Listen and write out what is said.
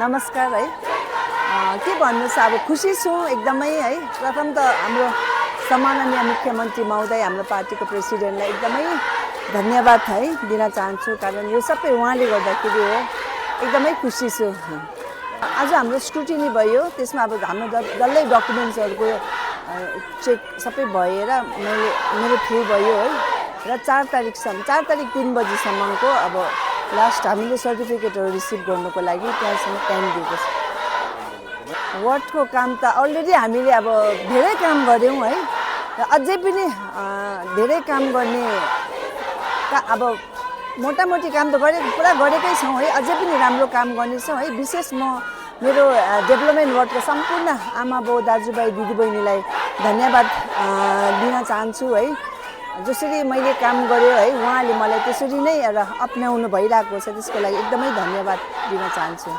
नमस्कार है। के भन्नु छ अब खुसी छु एकदमै है। प्रथम त हाम्रो सम्माननीय मुख्यमन्त्री महोदय हाम्रो पार्टीको प्रेसिडेन्टलाई एकदमै धन्यवाद है दिन चाहन्छु, कारण यो सबै उहाँले गर्दाखेरि हो। एकदमै खुसी छु। आज हाम्रो स्क्रुटिनी भयो, त्यसमा अब हाम्रो डल्लै डकुमेन्ट्सहरूको चेक सबै भएर मेरो थ्रु भयो है। र 4 तारिकसम्म 4 तारिक 3 बजीसम्मको अब लास्ट हामीले सर्टिफिकेटहरू रिसिभ गर्नुको लागि त्यहाँसम्म टाइम दिएको छ। वार्डको काम त अलरेडी हामीले अब धेरै काम गऱ्यौँ है। र अझै पनि धेरै काम गर्ने अब मोटामोटी काम त पुरा गरेकै छौँ है। अझै पनि राम्रो काम गर्नेछौँ है। विशेष म मेरो डेभलपमेन्ट वार्डको सम्पूर्ण आमा बाउ दाजुभाइ दिदीबहिनीलाई धन्यवाद दिन चाहन्छु है। जसरी मैले काम गरेँ है, उहाँले मलाई त्यसरी नै अपनाउनु भइरहेको छ, त्यसको लागि एकदमै धन्यवाद दिन चाहन्छु।